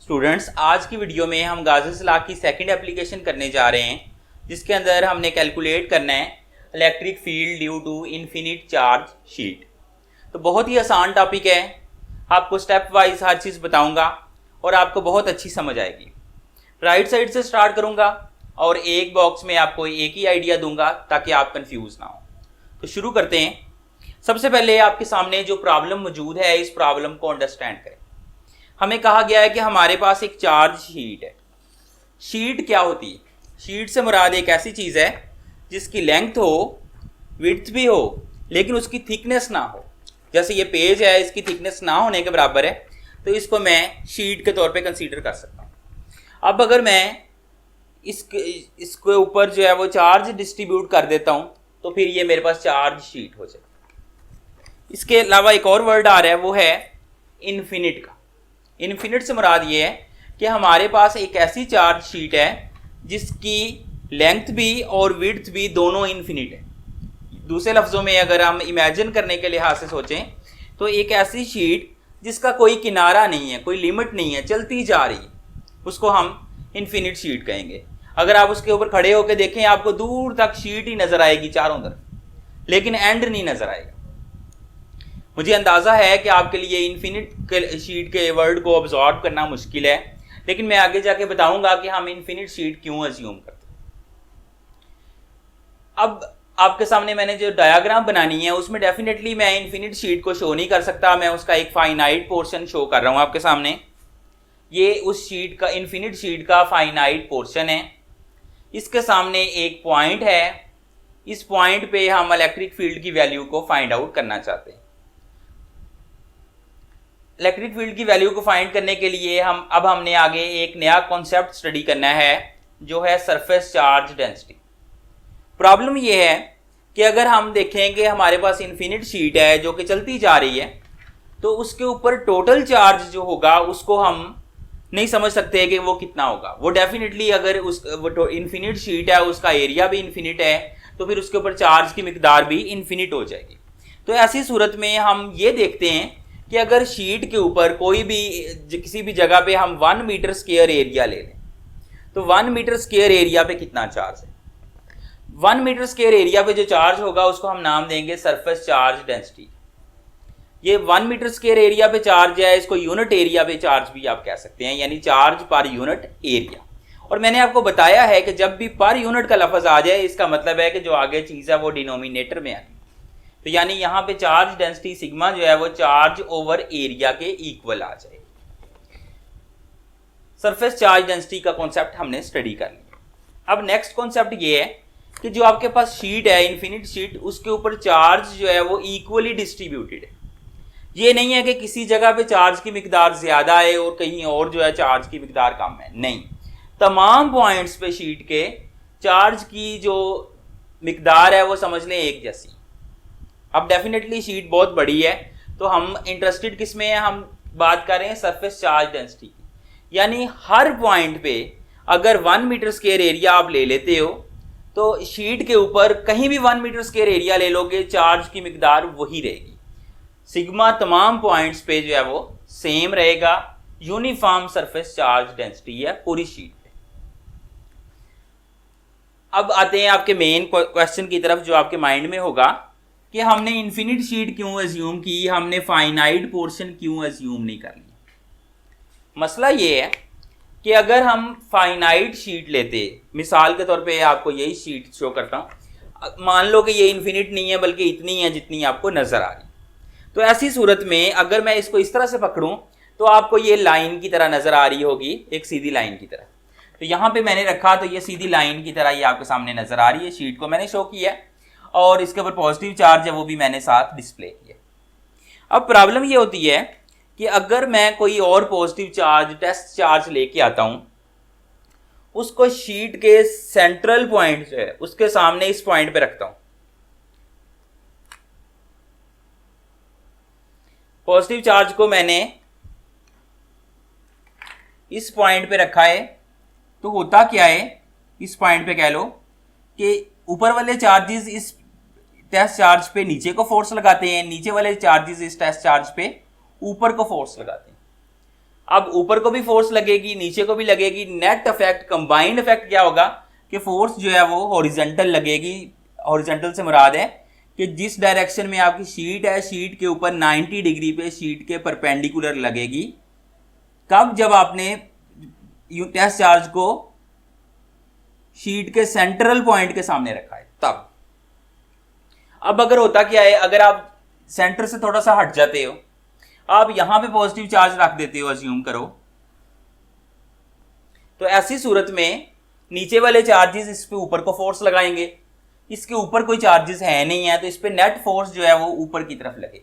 Students, आज की video में हम गाउस लॉ की सेकंड एप्लीकेशन करने जा रहे हैं, जिसके अंदर हमने कैलकुलेट करना है electric field due to infinite charge sheet. तो बहुत ही आसान टॉपिक है, आपको स्टेप वाइज हर चीज़ बताऊंगा और आपको बहुत अच्छी समझ आएगी। राइट साइड से स्टार्ट करूंगा और एक बॉक्स में आपको एक ही आइडिया दूंगा ताकि आप कंफ्यूज ना हो। तो शुरू करते हैं। सबसे पहले आपके सामने जो प्रॉब्लम मौजूद है, इस प्रॉब्लम को अंडरस्टैंड करें। हमें कहा गया है कि हमारे पास एक चार्ज शीट है। शीट क्या होती है? शीट से मुराद एक ऐसी चीज़ है जिसकी लेंथ हो, विड्थ भी हो, लेकिन उसकी थिकनेस ना हो। जैसे ये पेज है, इसकी थिकनेस ना होने के बराबर है, तो इसको मैं शीट के तौर पे कंसीडर कर सकता हूँ। अब अगर मैं इसके ऊपर जो है वो चार्ज डिस्ट्रीब्यूट कर देता हूँ, तो फिर ये मेरे पास चार्ज शीट हो जाए। इसके अलावा एक और वर्ड आ रहा है, वो है इन्फिनिट का। इन्फिनिट से मुराद ये है कि हमारे पास एक ऐसी चार्ज शीट है जिसकी लेंथ भी और विड्थ भी दोनों इन्फिनिट है। दूसरे लफ्ज़ों में अगर हम इमेजिन करने के लिहाज से सोचें, तो एक ऐसी शीट जिसका कोई किनारा नहीं है, कोई लिमिट नहीं है, चलती जा रही है, उसको हम इन्फिनिट शीट कहेंगे। अगर आप उसके ऊपर खड़े होकर देखें, आपको दूर तक शीट ही नज़र आएगी चारों तरफ, लेकिन एंड नहीं नज़र आएगा। मुझे अंदाज़ा है कि आपके लिए इन्फिनिट शीट के वर्ड को ऑब्जॉर्व करना मुश्किल है, लेकिन मैं आगे जाके बताऊंगा कि हम इन्फिनिट शीट क्यों अज्यूम करते हैं। अब आपके सामने मैंने जो डायग्राम बनानी है, उसमें डेफिनेटली मैं इन्फिनिट शीट को शो नहीं कर सकता। मैं उसका एक फाइनाइट पोर्शन शो कर रहा हूँ आपके सामने। ये उस शीट का, इन्फिनिट शीट का फाइनाइट पोर्शन है। इसके सामने एक पॉइंट है। इस पॉइंट पे हम इलेक्ट्रिक फील्ड की वैल्यू को फाइंड आउट करना चाहते हैं। इलेक्ट्रिक फील्ड की वैल्यू को फाइंड करने के लिए हमने आगे एक नया कॉन्सेप्ट स्टडी करना है, जो है सरफेस चार्ज डेंसिटी। प्रॉब्लम ये है कि अगर हम देखेंगे हमारे पास इन्फिनिट शीट है जो कि चलती जा रही है, तो उसके ऊपर टोटल चार्ज जो होगा उसको हम नहीं समझ सकते कि वो कितना होगा। वो डेफिनेटली अगर वो इन्फिनिट शीट है, उसका एरिया भी इन्फिनिट है, तो फिर उसके ऊपर चार्ज की मिकदार भी इन्फिनिट हो जाएगी। तो ऐसी सूरत में हम ये देखते हैं कि अगर शीट के ऊपर कोई भी किसी भी जगह पे हम 1 मीटर स्क्वायर एरिया ले लें, तो 1 मीटर स्क्वायर एरिया पे कितना चार्ज है? 1 मीटर स्क्वायर एरिया पे जो चार्ज होगा उसको हम नाम देंगे सरफेस चार्ज डेंसिटी। ये 1 मीटर स्क्वायर एरिया पे चार्ज है, इसको यूनिट एरिया पे चार्ज भी आप कह सकते हैं, यानी चार्ज पर यूनिट एरिया। और मैंने आपको बताया है कि जब भी पर यूनिट का लफ्ज आ जाए, इसका मतलब है कि जो आगे चीज़ है वो डिनोमिनेटर में आनी। तो यानी यहाँ पे चार्ज डेंसिटी सिग्मा जो है वो चार्ज ओवर एरिया के इक्वल आ जाएगी। सरफेस चार्ज डेंसिटी का कॉन्सेप्ट हमने स्टडी कर लिया। अब नेक्स्ट कॉन्सेप्ट ये है कि जो आपके पास शीट है, इन्फिनिट शीट, उसके ऊपर चार्ज जो है वो इक्वली डिस्ट्रीब्यूटेड है। ये नहीं है कि किसी जगह पे चार्ज की मिकदार ज्यादा है और कहीं और जो है चार्ज की मिकदार कम है। नहीं, तमाम पॉइंट्स पे शीट के चार्ज की जो मिकदार है वो समझ लें एक जैसी। अब डेफिनेटली शीट बहुत बड़ी है, तो हम इंटरेस्टेड किस में है? हम बात कर रहे हैं सरफेस चार्ज डेंसिटी की। यानी हर पॉइंट पे अगर 1 मीटर स्क्वायर एरिया आप ले लेते हो, तो शीट के ऊपर कहीं भी 1 मीटर स्क्वायर एरिया ले लोगे, चार्ज की मिकदार वही रहेगी। सिग्मा तमाम पॉइंट्स पे जो है वो सेम रहेगा। यूनिफॉर्म सरफेस चार्ज डेंसिटी है पूरी शीट पे। अब आते हैं आपके मेन क्वेश्चन की तरफ, जो आपके माइंड में होगा कि हमने इन्फिनिट शीट क्यों अज्यूम की, हमने फाइनाइट पोर्शन क्यों अज्यूम नहीं कर लिया। मसला ये है कि अगर हम फाइनाइट शीट लेते, मिसाल के तौर पे आपको यही शीट शो करता हूँ, मान लो कि ये इन्फिनिट नहीं है बल्कि इतनी है जितनी आपको नजर आ रही, तो ऐसी सूरत में अगर मैं इसको इस तरह से पकड़ूं तो आपको ये लाइन की तरह नजर आ रही होगी, एक सीधी लाइन की तरह। तो यहाँ पे मैंने रखा तो ये सीधी लाइन की तरह ये आपके सामने नजर आ रही है। शीट को मैंने शो किया और इसके ऊपर पॉजिटिव चार्ज है वो भी मैंने साथ डिस्प्ले किया। अब प्रॉब्लम ये होती है कि अगर मैं कोई और पॉजिटिव चार्ज, टेस्ट चार्ज लेके आता हूं, उसको शीट के सेंट्रल पॉइंट जो है उसके सामने इस पॉइंट पे रखता हूं, पॉजिटिव चार्ज को मैंने इस पॉइंट पे रखा है, तो होता क्या है, इस पॉइंट पे कह लो कि ऊपर वाले चार्जेस इस टेस्ट चार्ज पे नीचे को फोर्स लगाते हैं, नीचे वाले चार्जेस इस टेस्ट चार्ज पे ऊपर को फोर्स लगाते हैं। अब ऊपर को भी फोर्स लगेगी, नीचे को भी लगेगी, नेट इफेक्ट, कंबाइंड इफेक्ट क्या होगा कि फोर्स जो है वो हॉरिजॉन्टल लगेगी। हॉरिजॉन्टल से मुराद है कि जिस डायरेक्शन में आपकी शीट है, शीट के ऊपर 90 डिग्री पे शीट के परपेंडिकुलर लगेगी। कब? जब आपने टेस्ट चार्ज को शीट के सेंट्रल पॉइंट के सामने रखा है तब। अब अगर होता क्या है, अगर आप सेंटर से थोड़ा सा हट जाते हो, आप यहां पे पॉजिटिव चार्ज रख देते हो, अज्यूम करो, तो ऐसी सूरत में नीचे वाले चार्जेस इस पे ऊपर को फोर्स लगाएंगे। इसके ऊपर कोई चार्जेस है नहीं है, तो इस पे नेट फोर्स जो है वो ऊपर की तरफ लगे।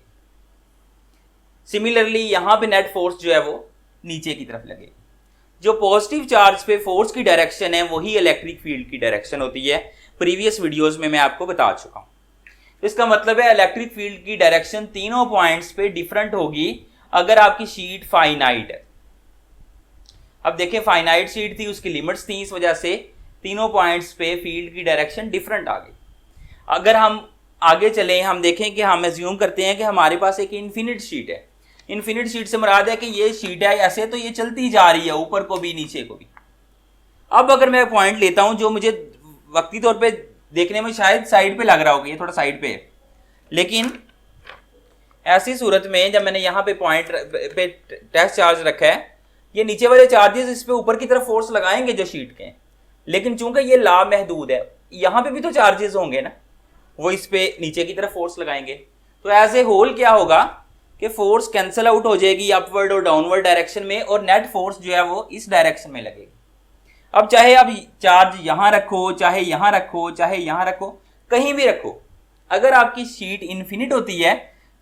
सिमिलरली यहां पे नेट फोर्स जो है वो नीचे की तरफ लगे। जो पॉजिटिव चार्ज पे फोर्स की डायरेक्शन है वही इलेक्ट्रिक फील्ड की डायरेक्शन होती है। प्रीवियस वीडियोस में मैं आपको बता चुका हूं। तो इसका मतलब है इलेक्ट्रिक फील्ड की डायरेक्शन तीनों पॉइंट्स पे डिफरेंट होगी अगर आपकी शीट फाइनाइट है। अब देखें, फाइनाइट शीट थी, उसकी लिमिट्स थी, इस वजह से तीनों पॉइंट्स पे फील्ड की डायरेक्शन डिफरेंट आ गई। अगर हम आगे चलें, हम देखें कि हम एज्यूम करते हैं कि हमारे पास एक इन्फिनिट शीट है। इन्फिनिट शीट से मुराद है कि ये शीट है ऐसे, तो ये चलती जा रही है ऊपर को भी नीचे को भी। अब अगर मैं पॉइंट लेता हूं जो मुझे वक्ती तौर पे देखने में शायद साइड पे लग रहा होगा, ये थोड़ा साइड पे है, लेकिन ऐसी सूरत में जब मैंने यहां पे पॉइंट पे टेस्ट चार्ज रखा है, ये नीचे वाले चार्जेस इस पे ऊपर की तरफ फोर्स लगाएंगे जो शीट के, लेकिन चूंकि ये लामहदूद है, यहां पे भी तो चार्जेस होंगे ना, वो इस पे नीचे की तरफ फोर्स लगाएंगे। तो एज ए होल क्या होगा कि फोर्स कैंसिल आउट हो जाएगी अपवर्ड और डाउनवर्ड डायरेक्शन में, और नेट फोर्स जो है वो इस डायरेक्शन में लगेगी। अब चाहे आप चार्ज यहां रखो, चाहे यहां रखो, चाहे यहां रखो, कहीं भी रखो, अगर आपकी शीट इन्फिनिट होती है,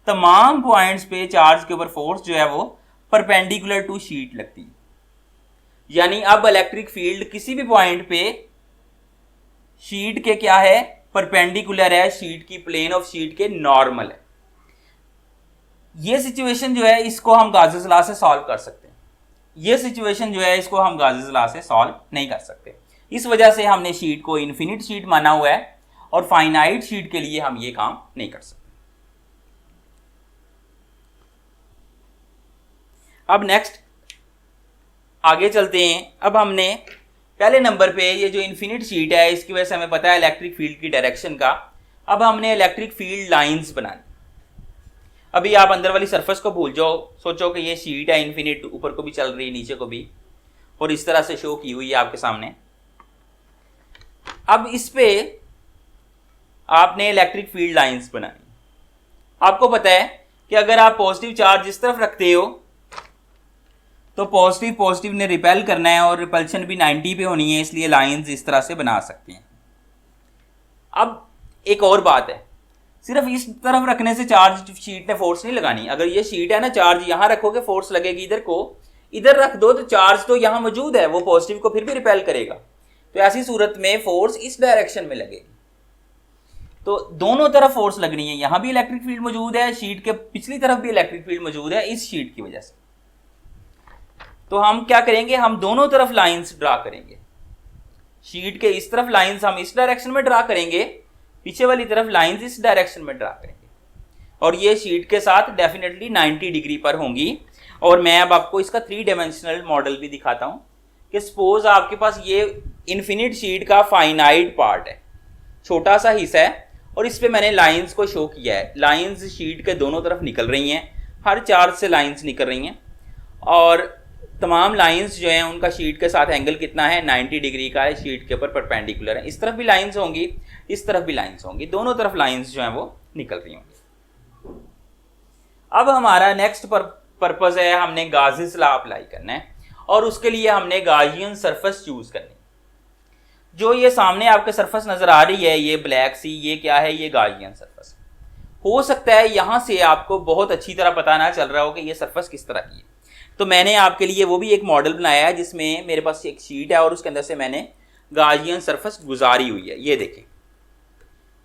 तमाम पॉइंट्स पे चार्ज के ऊपर फोर्स जो है वो परपेंडिकुलर टू शीट लगती है। यानी अब इलेक्ट्रिक फील्ड किसी भी पॉइंट पे शीट के क्या है, परपेंडिकुलर है, शीट की प्लेन ऑफ शीट के नॉर्मल है। ये सिचुएशन जो है इसको हम गाउस लॉ से सॉल्व कर सकते हैं। ये सिचुएशन जो है इसको हम गाउस लॉ से सॉल्व नहीं कर सकते। इस वजह से हमने शीट को इन्फिनिट शीट माना हुआ है, और फाइनाइट शीट के लिए हम ये काम नहीं कर सकते। अब नेक्स्ट आगे चलते हैं। अब हमने पहले नंबर पे ये जो इन्फिनिट शीट है, इसकी वजह से हमें पता है इलेक्ट्रिक फील्ड की डायरेक्शन का। अब हमने इलेक्ट्रिक फील्ड लाइंस बनानी। अभी आप अंदर वाली सरफेस को भूल जाओ, सोचो कि ये शीट है इन्फिनिट, ऊपर को भी चल रही है, नीचे को भी, और इस तरह से शो की हुई है आपके सामने। अब इस पे आपने इलेक्ट्रिक फील्ड लाइंस बनानी। आपको पता है कि अगर आप पॉजिटिव चार्ज इस तरफ रखते हो तो पॉजिटिव ने रिपेल करना है, और रिपल्शन भी 90 पे होनी है, इसलिए लाइंस इस तरह से बना सकते हैं। अब एक और बात है, सिर्फ इस तरफ रखने से चार्ज शीट ने फोर्स नहीं लगानी। अगर ये शीट है ना, चार्ज यहां रखोगे फोर्स लगेगी, इधर को इधर रख दो तो चार्ज तो यहां मौजूद है, वो पॉजिटिव को फिर भी रिपेल करेगा। तो ऐसी सूरत में फोर्स इस डायरेक्शन में लगेगी। तो दोनों तरफ फोर्स लगनी है, यहां भी इलेक्ट्रिक फील्ड मौजूद है, शीट के पिछली तरफ भी इलेक्ट्रिक फील्ड मौजूद है इस शीट की वजह से। तो हम क्या करेंगे, हम दोनों तरफ लाइंस ड्रा करेंगे। शीट के इस तरफ लाइंस हम इस डायरेक्शन में ड्रा करेंगे, पीछे वाली तरफ लाइंस इस डायरेक्शन में ड्रा करेंगे, और ये शीट के साथ डेफिनेटली 90 डिग्री पर होंगी। और मैं अब आपको इसका 3 डायमेंशनल मॉडल भी दिखाता हूं कि सपोज आपके पास ये इन्फिनिट शीट का फाइनाइट पार्ट है, छोटा सा हिस्सा है, और इस पे मैंने लाइंस को शो किया है। लाइंस शीट के दोनों तरफ निकल रही हैं, हर चार्ज से लाइंस निकल रही हैं, और तमाम लाइंस जो हैं उनका शीट के साथ एंगल कितना है, 90 डिग्री का है, शीट के ऊपर परपेंडिकुलर है। इस तरफ भी लाइंस होंगी, इस तरफ भी लाइंस होंगी, दोनों तरफ लाइंस जो हैं वो निकल रही होंगी। अब हमारा नेक्स्ट पर्पस है, हमने गाउस लॉ अप्लाई करना है, और उसके लिए हमने गाउसियन सरफेस चूज करनी। जो ये सामने आपके सरफेस नजर आ रही है, ये ब्लैक सी, ये क्या है, ये गाउसियन सरफेस। हो सकता है यहां से आपको बहुत अच्छी तरह पता ना चल रहा हो कि ये सरफेस किस तरह की है, तो मैंने आपके लिए वो भी एक मॉडल बनाया है जिसमें मेरे पास एक शीट है और उसके अंदर से मैंने गाउसियन सरफेस गुजारी हुई है। ये देखें,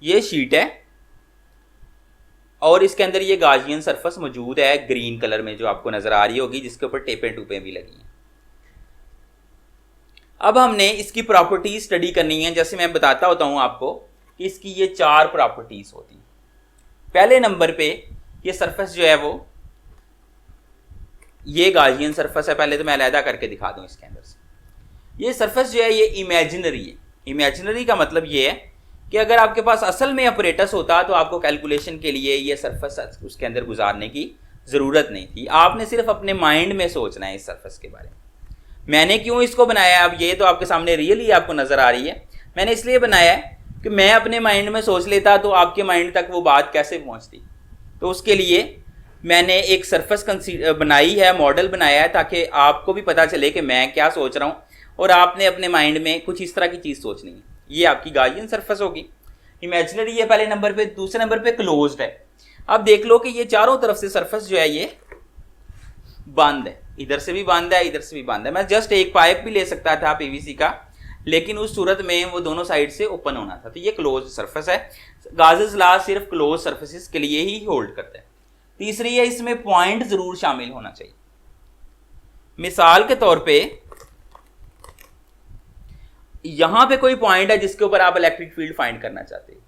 ये शीट है और इसके अंदर ये गाउसियन सरफेस मौजूद है ग्रीन कलर में, जो आपको नजर आ रही होगी, जिसके ऊपर टेपें टूपें भी लगी हैं। अब हमने इसकी प्रॉपर्टीज स्टडी करनी है। जैसे मैं बताता होता हूं आपको कि इसकी ये 4 प्रॉपर्टीज होती हैं। पहले नंबर पे ये सरफेस जो है वो ये गाजियन सरफेस है, पहले तो मैं अलहदा करके दिखा दूं इसके अंदर से। ये सरफेस जो है ये इमेजिनरी है। इमेजिनरी का मतलब ये है कि अगर आपके पास असल में अपरेटस होता तो आपको कैलकुलेशन के लिए ये सरफेस उसके अंदर गुजारने की ज़रूरत नहीं थी। आपने सिर्फ अपने माइंड में सोचना है इस सरफेस के बारे में। मैंने क्यों इसको बनाया, अब ये तो आपके सामने रियली आपको नज़र आ रही है। मैंने इसलिए बनाया है कि मैं अपने माइंड में सोच लेता तो आपके माइंड तक वो बात कैसे पहुंचती। तो उसके लिए मैंने एक सरफेस बनाई है, मॉडल बनाया है, ताकि आपको भी पता चले कि मैं क्या सोच रहा हूँ और आपने अपने माइंड में कुछ इस तरह की चीज़ सोचनी है। ये आपकी गाजियन सरफेस होगी, इमेजिनरी है पहले नंबर पे। दूसरे नंबर पे क्लोज्ड है। अब देख लो कि ये चारों तरफ से सरफेस जो है ये बंद है, इधर से भी बंद है, इधर से भी बंद है। मैं जस्ट एक पाइप भी ले सकता था पीवीसी का, लेकिन उस सूरत में वो दोनों साइड से ओपन होना था। तो ये क्लोज सरफेस है। गाज़ेस लॉ सिर्फ क्लोज सरफेसेस के लिए ही होल्ड करता है। तीसरी है, इसमें पॉइंट जरूर शामिल होना चाहिए। मिसाल के तौर पे यहां पे कोई पॉइंट है जिसके ऊपर आप इलेक्ट्रिक फील्ड फाइंड करना चाहते हैं,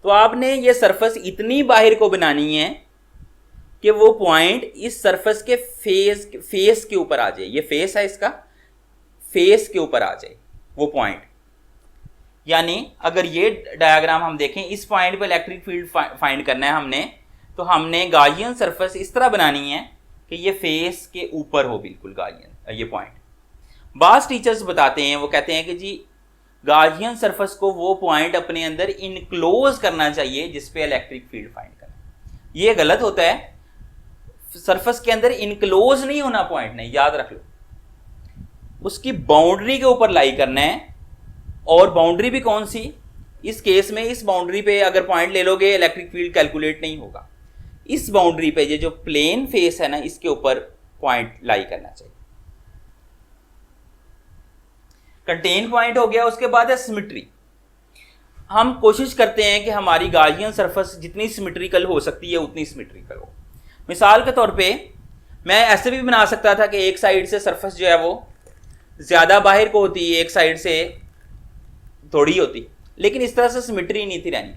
तो आपने ये सरफेस इतनी बाहर को बनानी है कि वो पॉइंट इस सरफेस के फेस के ऊपर आ जाए। ये फेस है, इसका फेस के ऊपर आ जाए वो पॉइंट। यानी अगर ये डायग्राम हम देखें, इस पॉइंट पे इलेक्ट्रिक फील्ड फाइंड करना है हमने, तो हमने गाजियन सरफेस इस तरह बनानी है कि ये फेस के ऊपर हो बिल्कुल गाजियन ये पॉइंट। बास टीचर्स बताते हैं, वो कहते हैं कि जी गाजियन सरफेस को वो पॉइंट अपने अंदर इनक्लोज करना चाहिए जिस पे इलेक्ट्रिक फील्ड फाइंड करना। ये गलत होता है, सरफेस के अंदर इनक्लोज नहीं होना पॉइंट नहीं, याद रख लो। उसकी बाउंड्री के ऊपर लाई करना है। और बाउंड्री भी कौन सी, इस केस में इस बाउंड्री पे अगर पॉइंट ले लोगे इलेक्ट्रिक फील्ड कैलकुलेट नहीं होगा। इस बाउंड्री पे ये जो प्लेन फेस है ना, इसके ऊपर पॉइंट लाई करना चाहिए। कंटेन पॉइंट हो गया। उसके बाद है सिमेट्री। हम कोशिश करते हैं कि हमारी गाजियन सरफेस जितनी सिमेट्रिकल हो सकती है उतनी सिमेट्रिकल हो। मिसाल के तौर पे मैं ऐसे भी बना सकता था कि एक साइड से सरफेस जो है वो ज़्यादा बाहर को होती है, एक साइड से थोड़ी होती, लेकिन इस तरह से सिमेट्री नहीं थी रहनी।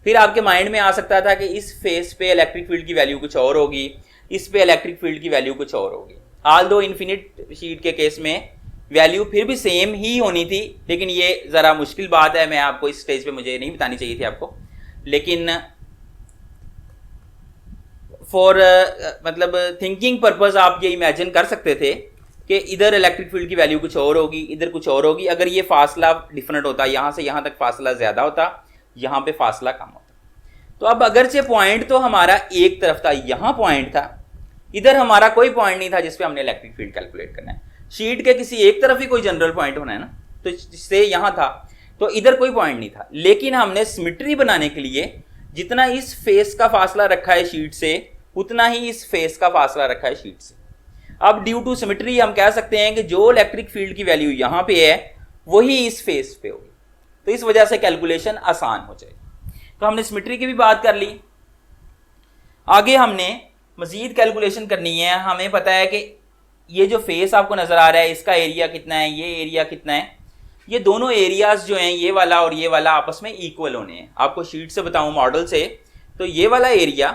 फिर आपके माइंड में आ सकता था कि इस फेस पे इलेक्ट्रिक फील्ड की वैल्यू कुछ और होगी, इस पे इलेक्ट्रिक फील्ड की वैल्यू कुछ और होगी। ऑल दो इन्फिनिट शीट के केस में वैल्यू फिर भी सेम ही होनी थी, लेकिन ये ज़रा मुश्किल बात है। मैं आपको इस स्टेज पे मुझे नहीं बतानी चाहिए थी आपको, लेकिन फॉर मतलब थिंकिंग पर्पस आप ये इमेजिन कर सकते थे कि इधर इलेक्ट्रिक फील्ड की वैल्यू कुछ और होगी, इधर कुछ और होगी। अगर ये फासला डिफरेंट होता, यहाँ से यहाँ तक फासला ज़्यादा होता, यहाँ पे फासला कम होता। तो अब अगरचे पॉइंट तो हमारा एक तरफ था, यहाँ पॉइंट था, इधर हमारा कोई पॉइंट नहीं था जिसपे हमने इलेक्ट्रिक फील्ड कैलकुलेट करना है। शीट के किसी एक तरफ ही कोई जनरल पॉइंट होना है ना, तो जिससे यहाँ था तो इधर कोई पॉइंट नहीं था। लेकिन हमने सिमेट्री बनाने के लिए जितना इस फेस का फासला रखा है शीट से, उतना ही इस फेस का फासला रखा है शीट से। अब ड्यू टू सिमेट्री हम कह सकते हैं कि जो इलेक्ट्रिक फील्ड की वैल्यू यहाँ पे है वही इस फेस पे होगी, तो इस वजह से कैलकुलेशन आसान हो जाएगी। तो हमने सिमेट्री की भी बात कर ली। आगे हमने मजीद कैलकुलेशन करनी है। हमें पता है कि ये जो फेस आपको नजर आ रहा है इसका एरिया कितना है, ये एरिया कितना है। ये दोनों एरियाज जो हैं, ये वाला और ये वाला, आपस में इक्वल होने हैं। आपको शीट से बताऊं, मॉडल से, तो ये वाला एरिया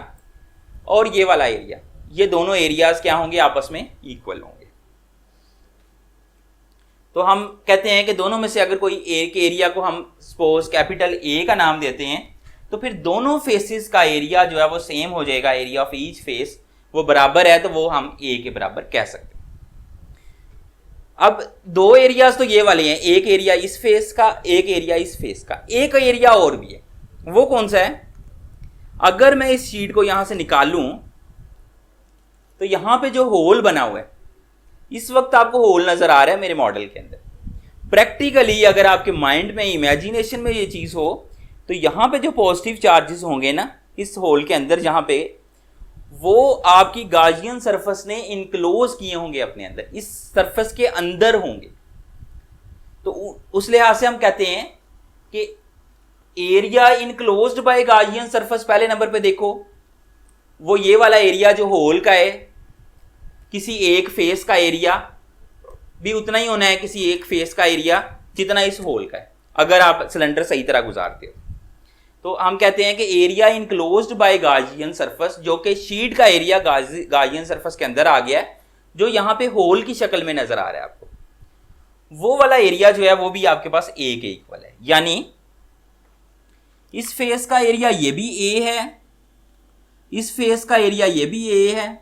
और ये वाला एरिया, ये दोनों एरियाज क्या होंगे, आपस में इक्वल होंगे। तो हम कहते हैं कि दोनों में से अगर कोई एक एरिया को हम सपोज कैपिटल ए का नाम देते हैं, तो फिर दोनों फेसेस का एरिया जो है वो सेम हो जाएगा। एरिया ऑफ ईच फेस वो बराबर है, तो वो हम ए के बराबर कह सकते हैं। अब दो एरियाज तो ये वाले हैं, एक एरिया इस फेस का, एक एरिया इस फेस का। एक एरिया और भी है, वो कौन सा है? अगर मैं इस शीट को यहां से निकालूं तो यहां पे जो होल बना हुआ है, इस वक्त आपको होल नजर आ रहा है मेरे मॉडल के अंदर। प्रैक्टिकली अगर आपके माइंड में, इमेजिनेशन में ये चीज हो, तो यहां पे जो पॉजिटिव चार्जेस होंगे ना इस होल के अंदर, जहां पे वो आपकी गाजियन सरफेस ने इनक्लोज किए होंगे अपने अंदर, इस सरफेस के अंदर होंगे। तो उस लिहाज से हम कहते हैं कि एरिया इनक्लोज्ड बाय गाजियन सरफेस, पहले नंबर पे देखो वो ये वाला एरिया जो होल का है, किसी एक फेस का एरिया भी उतना ही होना है, किसी एक फेस का एरिया जितना इस होल का है, अगर आप सिलेंडर सही तरह गुजारते हो। तो हम कहते हैं कि एरिया इनक्लोज्ड बाय गाजियन सरफेस, जो कि शीट का एरिया गाजियन सरफेस के अंदर आ गया है, जो यहाँ पे होल की शक्ल में नजर आ रहा है आपको, वो वाला एरिया जो है वो भी आपके पास ए के इक्वल है। यानी इस फेस का एरिया ये भी ए है, इस फेस का एरिया ये भी ए है,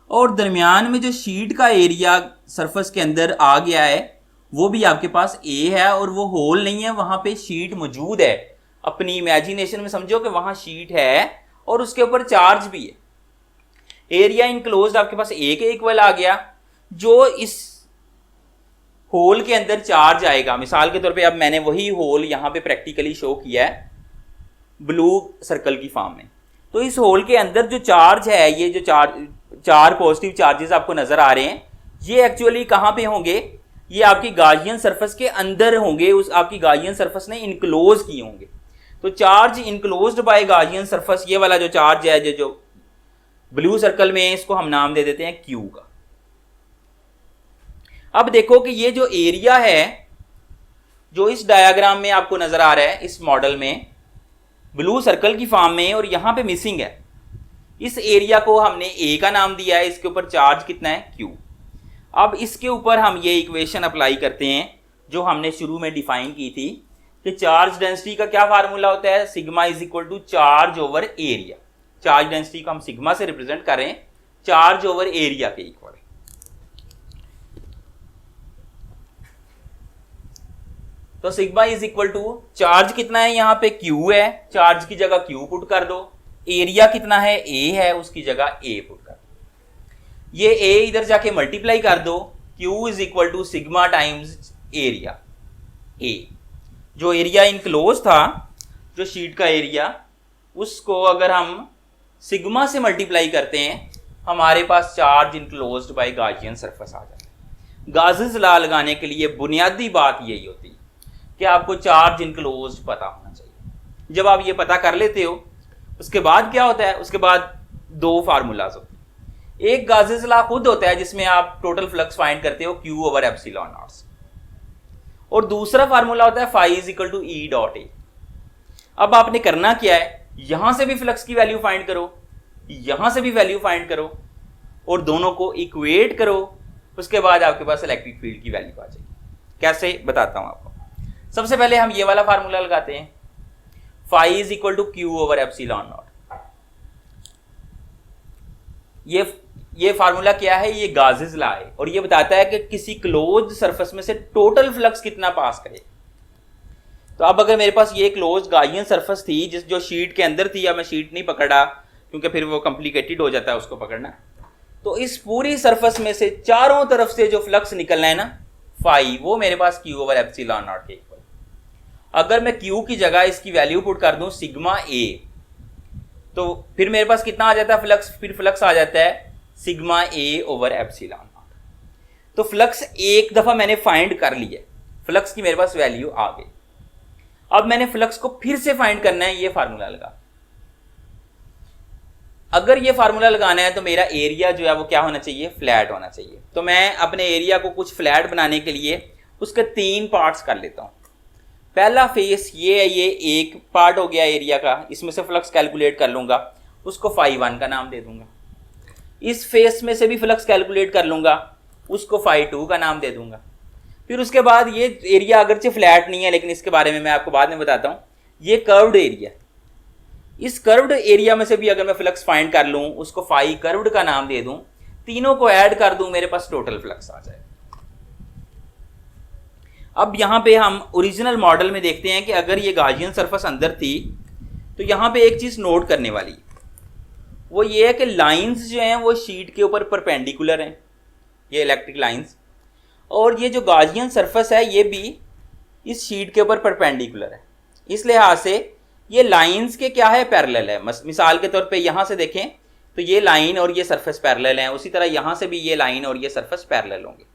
और दरमियान में जो शीट का एरिया सरफेस के अंदर आ गया है वो भी आपके पास ए है, और वो होल नहीं है, वहां पे शीट मौजूद है। अपनी इमेजिनेशन में समझो कि वहां शीट है और उसके ऊपर चार्ज भी है। एरिया इनक्लोज्ड आपके पास ए के इक्वल आ गया। जो इस होल के अंदर चार्ज आएगा, मिसाल के तौर पे अब मैंने वही होल यहां पे प्रैक्टिकली शो किया है ब्लू सर्कल की फॉर्म में। तो इस होल के अंदर जो चार्ज है, ये जो चार पॉजिटिव चार्जेस आपको नजर आ रहे हैं, ये एक्चुअली कहां पे होंगे? ये आपकी गाउसियन सरफेस के अंदर होंगे, उस आपकी गाउसियन सरफेस ने इनक्लोज किए होंगे। तो charge enclosed by Gaussian surface, ये वाला जो चार्ज है जो ब्लू सर्कल में, इसको हम नाम दे देते हैं क्यू का। अब देखो कि ये जो एरिया है जो इस डायग्राम में आपको नजर आ रहा है, इस मॉडल में ब्लू सर्कल की फॉर्म में, और यहां पे मिसिंग है, इस एरिया को हमने ए का नाम दिया है, इसके ऊपर चार्ज कितना है? क्यू। अब इसके ऊपर हम ये इक्वेशन अप्लाई करते हैं जो हमने शुरू में डिफाइन की थी कि चार्ज डेंसिटी का क्या फार्मूला होता है? Sigma is equal to charge over area. Charge density को हम सिग्मा से रिप्रेजेंट करें, चार्ज ओवर एरिया के इक्वल है। तो sigma is equal to charge कितना है, यहां पे क्यू है, चार्ज की जगह क्यू पुट कर दो। एरिया कितना है? ए है, उसकी जगह ए पुट कर दो। ये ए इधर जाके मल्टीप्लाई कर दो, Q is equal to sigma times area. A जो एरिया इनक्लोज था, जो शीट का एरिया, उसको अगर हम सिग्मा से मल्टीप्लाई करते हैं, हमारे पास charge enclosed by Gaussian surface आ जाता है। गाउसेस लॉ लगाने के लिए बुनियादी बात यही होती है कि आपको चार्ज इनक्लोज्ड पता होना चाहिए। जब आप ये पता कर लेते हो, उसके बाद क्या होता है? उसके बाद दो फार्मूलाज होते हैं। एक गाउसेस लॉ खुद होता है जिसमें आप टोटल फ्लक्स फाइंड करते हो क्यू ओवर एप्सिलॉन नॉट, और दूसरा फार्मूला होता है phi is equal to E dot A. अब आपने करना क्या है? यहां से भी फ्लक्स की वैल्यू फाइंड करो, यहां से भी वैल्यू फाइंड करो, और दोनों को इक्वेट करो। उसके बाद आपके पास इलेक्ट्रिक फील्ड की वैल्यू आ जाएगी। कैसे, बताता हूं आपको। सबसे पहले हम ये वाला फार्मूला लगाते हैं, phi is equal to Q over epsilon naught. ये फार्मूला क्या है? ये गाउसेस लॉ है, और ये बताता है कि किसी क्लोज सरफेस में से टोटल फ्लक्स कितना पास करे। तो अब अगर मेरे पास ये क्लोज गाउसियन सरफेस थी जो शीट के अंदर थी, या मैं शीट नहीं पकड़ा क्योंकि फिर वो कॉम्प्लिकेटेड हो जाता है उसको पकड़ना, तो इस पूरी सरफेस में से चारों तरफ से जो फ्लक्स निकलना है ना, फाई, वो मेरे पास क्यू ओवर एप्सिलॉन नॉट के इक्वल। अगर मैं क्यू की जगह इसकी वैल्यू पुट कर दूं सिग्मा ए, तो फिर मेरे पास कितना आ जाता है फ्लक्स? फिर फ्लक्स आ जाता है sigma A over epsilon not. तो फ्लक्स एक दफा मैंने फाइंड कर लिया, फ्लक्स की मेरे पास वैल्यू आ गई। अब मैंने फ्लक्स को फिर से फाइंड करना है, ये फार्मूला लगा। अगर ये फार्मूला लगाना है तो मेरा एरिया जो है वो क्या होना चाहिए? फ्लैट होना चाहिए। तो मैं अपने एरिया को कुछ फ्लैट बनाने के लिए उसके 3 पार्ट्स कर लेता हूं। पहला फेस ये है, ये एक पार्ट हो गया एरिया का, इसमें से फ्लक्स कैलकुलेट कर लूंगा, उसको फाई 1 का नाम दे दूंगा। इस फेस में से भी फ्लक्स कैलकुलेट कर लूंगा, उसको फाई 2 का नाम दे दूंगा। फिर उसके बाद ये एरिया अगरचे फ्लैट नहीं है, लेकिन इसके बारे में मैं आपको बाद में बताता हूं, ये कर्व्ड एरिया, इस कर्व्ड एरिया में से भी अगर मैं फ्लक्स फाइंड कर लूं, उसको फाई कर्व्ड का नाम दे दूं, तीनों को ऐड कर दूं, मेरे पास टोटल फ्लक्स आ जाए। अब यहां पे हम ओरिजिनल मॉडल में देखते हैं कि अगर ये गाउसियन सरफेस अंदर थी, तो यहां पे एक चीज नोट करने वाली, वो ये है कि लाइंस जो हैं वो शीट के ऊपर परपेंडिकुलर हैं, ये इलेक्ट्रिक लाइंस, और ये जो गाउसियन सरफेस है ये भी इस शीट के ऊपर परपेंडिकुलर है। इस लिहाज से ये लाइंस के क्या है? पैरेलल है। मिसाल के तौर पे यहाँ से देखें तो ये लाइन और ये सरफेस पैरेलल हैं, उसी तरह यहाँ से भी ये लाइन और ये सरफेस पैरेलल होंगे।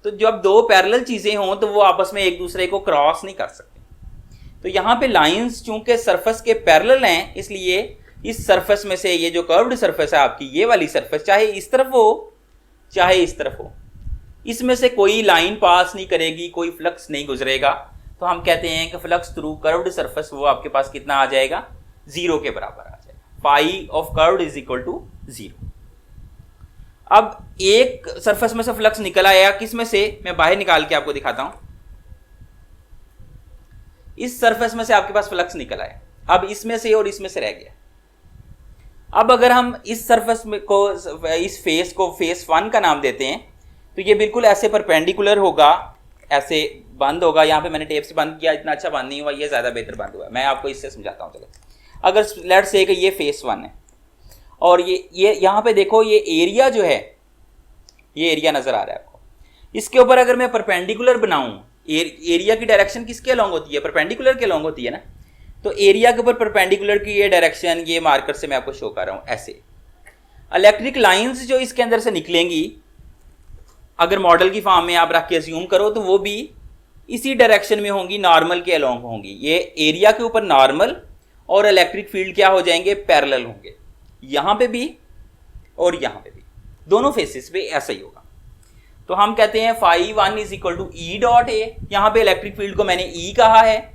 तो जब दो पैरेलल चीज़ें हों तो वो आपस में एक दूसरे को क्रॉस नहीं कर सकते। तो यहाँ पे लाइंस चूंकि सरफेस के पैरेलल हैं, इसलिए इस सरफेस में से ये जो कर्व्ड सरफेस है आपकी, ये वाली सरफेस, चाहे इस तरफ हो चाहे इस तरफ हो, इसमें से कोई लाइन पास नहीं करेगी, कोई फ्लक्स नहीं गुजरेगा। तो हम कहते हैं कि फ्लक्स थ्रू कर्व्ड सरफेस वो आपके पास कितना आ जाएगा? 0 के बराबर आ जाएगा। Phi of curved is equal to 0। अब एक सरफेस में से फ्लक्स निकल आया, किस में से, मैं बाहर निकाल के आपको दिखाता हूं। इस सरफेस में से आपके पास फ्लक्स निकल आया, अब इसमें से और इसमें से रह गया। अब अगर हम इस सरफेस में को, इस फेस को फेस 1 का नाम देते हैं, तो ये बिल्कुल ऐसे परपेंडिकुलर होगा, ऐसे बंद होगा। यहाँ पे मैंने टेप से बंद किया, इतना अच्छा बंद नहीं हुआ, ये ज़्यादा बेहतर बंद हुआ। मैं आपको इससे समझाता हूँ। चलो, अगर लेट्स से कि ये फेस 1 है और ये यहाँ पे देखो, ये एरिया जो है, ये एरिया नज़र आ रहा है आपको। इसके ऊपर अगर मैं परपेंडिकुलर बनाऊँ, एरिया की डायरेक्शन किसके अलॉन्ग होती है, परपेंडिकुलर के अलॉन्ग होती है ना। तो एरिया के ऊपर परपेंडिकुलर की ये डायरेक्शन, ये मार्कर से मैं आपको शो कर रहा हूँ। ऐसे इलेक्ट्रिक लाइंस जो इसके अंदर से निकलेंगी, अगर मॉडल की फॉर्म में आप रख के अज्यूम करो, तो वो भी इसी डायरेक्शन में होंगी, नॉर्मल के अलॉन्ग होंगी। ये एरिया के ऊपर नॉर्मल और इलेक्ट्रिक फील्ड क्या हो जाएंगे, पैरेलल होंगे, यहाँ पे भी और यहाँ पे भी, दोनों फेसेस पे ऐसा ही होगा। तो हम कहते हैं φ1 is equal to E dot A. यहाँ पे इलेक्ट्रिक फील्ड को मैंने ई कहा है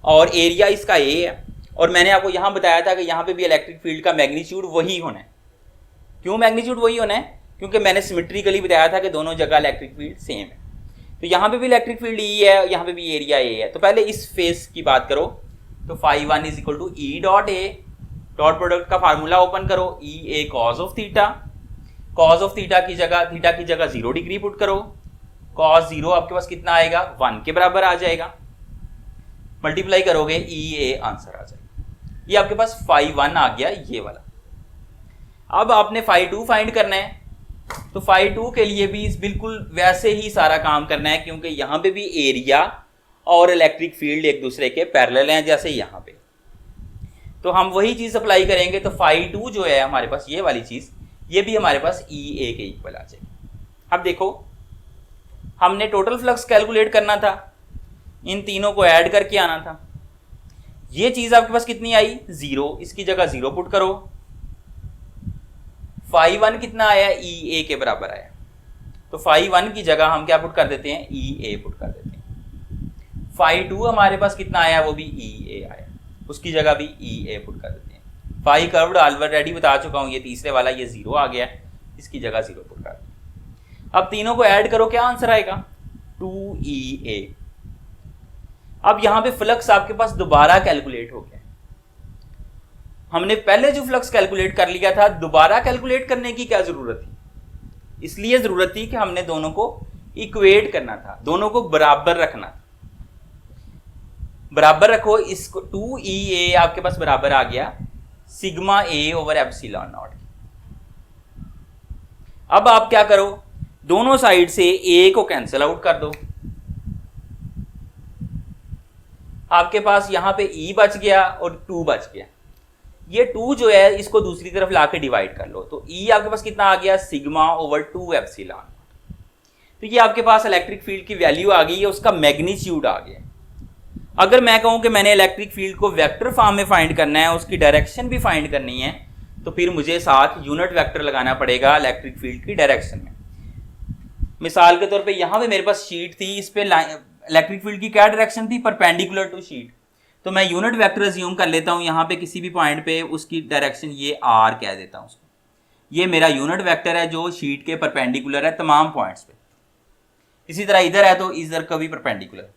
और एरिया इसका ए है, और मैंने आपको यहाँ बताया था कि यहाँ पे भी इलेक्ट्रिक फील्ड का मैग्नीट्यूड वही होना है। क्यों मैग्नीट्यूड वही होना है, क्योंकि मैंने सिमेट्रिकली बताया था कि दोनों जगह इलेक्ट्रिक फील्ड सेम है। तो यहाँ पे भी इलेक्ट्रिक फील्ड ई है, यहाँ पे भी एरिया ए है। तो पहले इस फेस की बात करो, तो φ1 is equal to E dot A, dot product का फार्मूला ओपन करो, E A cos of theta, cos of theta की जगह 0 डिग्री पुट करो, कॉस 0 आपके पास कितना आएगा, 1 के बराबर आ जाएगा, मल्टीप्लाई करोगे ई ए आंसर आ जाएगा। ये आपके पास φ1 आ गया, ये वाला। अब आपने φ2 फाइंड करना है, तो φ2 के लिए भी बिल्कुल वैसे ही सारा काम करना है, क्योंकि यहाँ पे भी एरिया और इलेक्ट्रिक फील्ड एक दूसरे के पैरेलल हैं, जैसे यहाँ पे। तो हम वही चीज अप्लाई करेंगे, तो φ2 जो है हमारे पास, ये वाली चीज, ये भी हमारे पास ई ए के इक्वल आ जाएगी। अब देखो, हमने टोटल फ्लक्स कैलकुलेट करना था, इन तीनों को ऐड करके आना था। ये चीज आपके पास कितनी आई, 0, इसकी जगह 0 पुट करो। φ1 कितना आया, ई ए के बराबर आया, तो φ1 की जगह हम क्या पुट कर देते हैं, ई ए पुट कर देते हैं। φ2 हमारे पास कितना आया, वो भी ई ए आया, उसकी जगह भी ई ए पुट कर देते हैं। फाई कर्व्ड ऑलरेडी बता चुका हूं, ये तीसरे वाला, ये 0 आ गया, इसकी जगह 0 पुट कर दें। अब तीनों को ऐड करो, क्या आंसर आएगा, 2EA। अब यहां पे फ्लक्स आपके पास दोबारा कैलकुलेट हो गया। हमने पहले जो फ्लक्स कैलकुलेट कर लिया था, दोबारा कैलकुलेट करने की क्या जरूरत थी, इसलिए जरूरत थी कि हमने दोनों को इक्वेट करना था, दोनों को बराबर रखना था। बराबर रखो इसको, 2EA आपके पास बराबर आ गया sigma A over epsilon not. अब आप क्या करो, दोनों साइड से ए को कैंसिल आउट कर दो, आपके पास यहां पे ई बच गया और 2 बच गया। ये 2 जो है इसको दूसरी तरफ लाके डिवाइड कर लो, तो ई आपके पास कितना आ गया, सिग्मा ओवर 2 एप्सिलॉन। तो ये आपके पास इलेक्ट्रिक फील्ड की वैल्यू आ गई है, उसका मैग्नीट्यूड आ गया। अगर मैं कहूं कि मैंने इलेक्ट्रिक फील्ड को वेक्टर फॉर्म में फाइंड करना है, उसकी डायरेक्शन भी फाइंड करनी है, तो फिर मुझे साथ यूनिट वेक्टर लगाना पड़ेगा इलेक्ट्रिक फील्ड की डायरेक्शन में। मिसाल के तौर पे यहाँ पे मेरे पास शीट थी, इस पे इलेक्ट्रिक फील्ड की क्या डायरेक्शन थी, परपेंडिकुलर टू शीट। तो मैं यूनिट वेक्टर अज्यूम कर लेता हूँ, यहाँ पे किसी भी पॉइंट पे उसकी डायरेक्शन ये आर कह देता हूँ उसको। ये मेरा यूनिट वेक्टर है जो शीट के परपेंडिकुलर है तमाम पॉइंट्स पे। इसी तरह इधर है तो इधर का भी परपेंडिकुलर,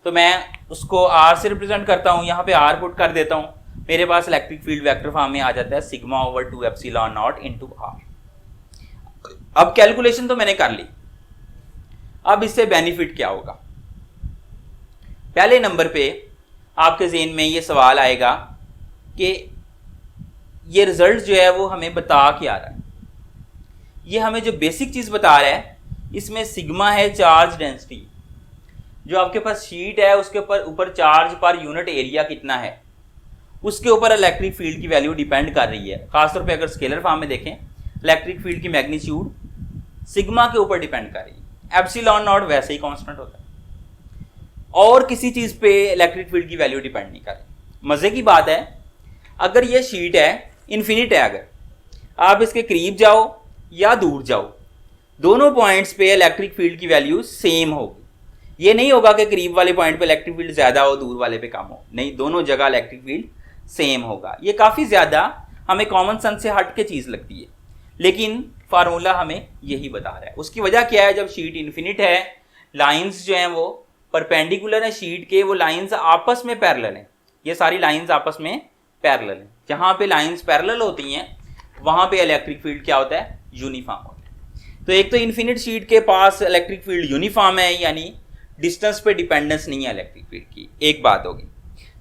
तो मैं उसको आर से रिप्रेजेंट करता हूँ, यहाँ पे आर पुट कर देता हूँ, मेरे पास इलेक्ट्रिक फील्ड वेक्टर फॉर्म में आ जाता है sigma over 2 epsilon naught into R. अब कैलकुलेशन तो मैंने कर ली, अब इससे बेनिफिट क्या होगा। पहले नंबर पे आपके ज़हन में ये सवाल आएगा कि ये रिजल्ट जो है वो हमें बता क्या रहा है। ये हमें जो बेसिक चीज़ बता रहा है, इसमें सिग्मा है चार्ज डेंसिटी, जो आपके पास शीट है उसके ऊपर चार्ज पर यूनिट एरिया कितना है, उसके ऊपर इलेक्ट्रिक फील्ड की वैल्यू डिपेंड कर रही है। खासतौर पे अगर स्केलर फॉर्म में देखें, इलेक्ट्रिक फील्ड की मैग्नीट्यूड सिग्मा के ऊपर डिपेंड कर रही है, एप्सिलॉन नॉट वैसे ही कांस्टेंट होता है, और किसी चीज पे इलेक्ट्रिक फील्ड की वैल्यू डिपेंड नहीं कर रही। मजे की बात है, अगर ये शीट है इन्फिनिट है, अगर आप इसके करीब जाओ या दूर जाओ, दोनों पॉइंट्स पे इलेक्ट्रिक फील्ड की वैल्यू सेम होगी। ये नहीं होगा कि करीब वाले पॉइंट पे इलेक्ट्रिक फील्ड ज्यादा हो, दूर वाले पे कम हो, नहीं, दोनों जगह इलेक्ट्रिक फील्ड सेम होगा। ये काफी ज्यादा हमें कॉमन सेंस से हट के चीज लगती है, लेकिन फार्मूला हमें यही बता रहा है। उसकी वजह क्या है, जब शीट इन्फिनिट है, लाइंस जो हैं वो परपेंडिकुलर है शीट के, वो लाइंस आपस में पैरेलल हैं, ये सारी लाइंस आपस में पैरेलल हैं। जहाँ पे लाइंस पैरेलल होती हैं वहाँ पे इलेक्ट्रिक फील्ड क्या होता है, यूनिफॉर्म होता है। तो एक तो इन्फिनिट शीट के पास इलेक्ट्रिक फील्ड यूनिफॉर्म है, यानी डिस्टेंस पे डिपेंडेंस नहीं है इलेक्ट्रिक फील्ड की, एक बात होगी।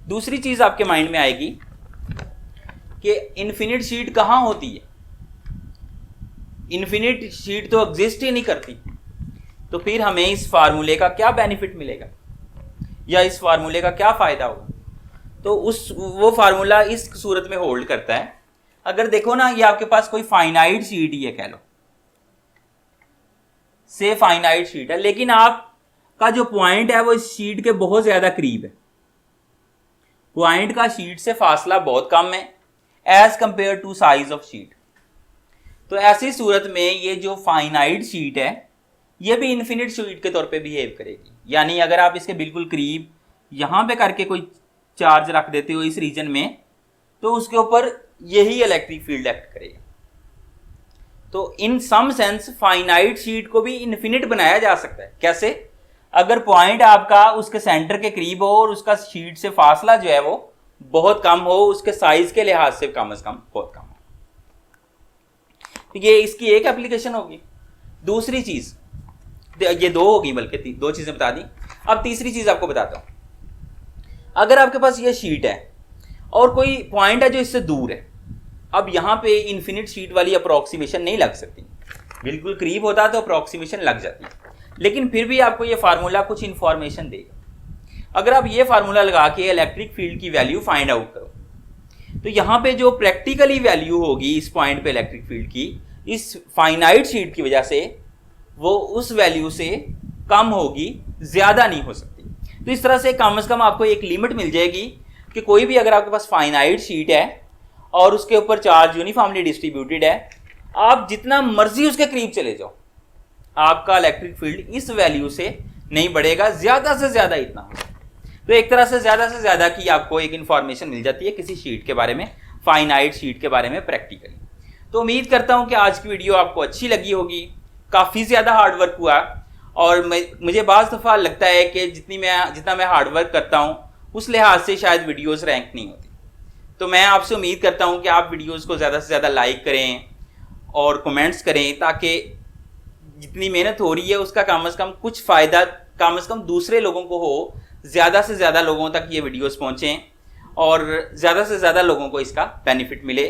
दूसरी चीज़ आपके माइंड में आएगी कि इन्फिनिट शीट कहाँ होती है, इन्फिनिट शीट तो एग्जिस्ट ही नहीं करती, तो फिर हमें इस फार्मूले का क्या बेनिफिट मिलेगा या इस फार्मूले का क्या फ़ायदा होगा। तो वो फार्मूला इस सूरत में होल्ड करता है, अगर देखो ना ये आपके पास कोई फाइनाइट शीट ही है, कह लो से फाइनाइट शीट है, लेकिन आपका जो पॉइंट है वो इस शीट के बहुत ज़्यादा करीब है, पॉइंट का शीट से फासला बहुत कम है as compare to size of sheet. तो ऐसी सूरत में ये जो फाइनाइट शीट है ये भी इन्फिनिट शीट के तौर पे बिहेव करेगी, यानी अगर आप इसके बिल्कुल करीब यहाँ पे करके कोई चार्ज रख देते हो इस रीजन में, तो उसके ऊपर यही इलेक्ट्रिक फील्ड एक्ट करेगा। तो इन सम सेंस फाइनाइट शीट को भी इन्फिनिट बनाया जा सकता है। कैसे? अगर पॉइंट आपका उसके सेंटर के करीब हो और उसका शीट से फासला जो है वो बहुत कम हो, उसके साइज के लिहाज से कम से कम बहुत कम हो। ये इसकी एक एप्लीकेशन होगी। दूसरी चीज, ये दो होगी, बल्कि दो चीजें बता दी। अब तीसरी चीज आपको बताता हूं। अगर आपके पास ये शीट है और कोई पॉइंट है जो इससे दूर है, अब यहां पे इन्फिनिट शीट वाली अप्रोक्सीमेशन नहीं लग सकती, बिल्कुल करीब होता तो अप्रोक्सीमेशन लग जाती, लेकिन फिर भी आपको ये फार्मूला कुछ इंफॉर्मेशन देगा। अगर आप ये फार्मूला लगा के इलेक्ट्रिक फील्ड की वैल्यू फाइंड आउट करो, तो यहाँ पे जो प्रैक्टिकली वैल्यू होगी इस पॉइंट पे इलेक्ट्रिक फील्ड की, इस फाइनाइट शीट की वजह से वो उस वैल्यू से कम होगी, ज्यादा नहीं हो सकती। तो इस तरह से कम आपको एक लिमिट मिल जाएगी कि कोई भी अगर आपके पास फाइनाइट शीट है और उसके ऊपर चार्ज यूनिफॉर्मली डिस्ट्रीब्यूटेड है, आप जितना मर्जी उसके करीब चले जाओ, आपका इलेक्ट्रिक फील्ड इस वैल्यू से नहीं बढ़ेगा, ज्यादा से ज्यादा इतना हो। तो एक तरह से ज्यादा की आपको एक इंफॉर्मेशन मिल जाती है किसी शीट के बारे में, फाइनाइट शीट के बारे में प्रैक्टिकली। तो उम्मीद करता हूं कि आज की वीडियो आपको अच्छी लगी होगी। काफ़ी ज़्यादा हार्डवर्क हुआ और मुझे बाज़ दफ़ा लगता है कि जितना मैं हार्डवर्क करता हूं उस लिहाज से शायद वीडियोस रैंक नहीं होती। तो मैं आपसे उम्मीद करता हूं कि आप वीडियोस को ज़्यादा से ज़्यादा लाइक करें और कमेंट्स करें, ताकि जितनी मेहनत हो रही है उसका कम से कम कुछ फ़ायदा कम से कम दूसरे लोगों को हो, ज़्यादा से ज़्यादा लोगों तक ये वीडियोस पहुँचें और ज़्यादा से ज़्यादा लोगों को इसका बेनिफिट मिले।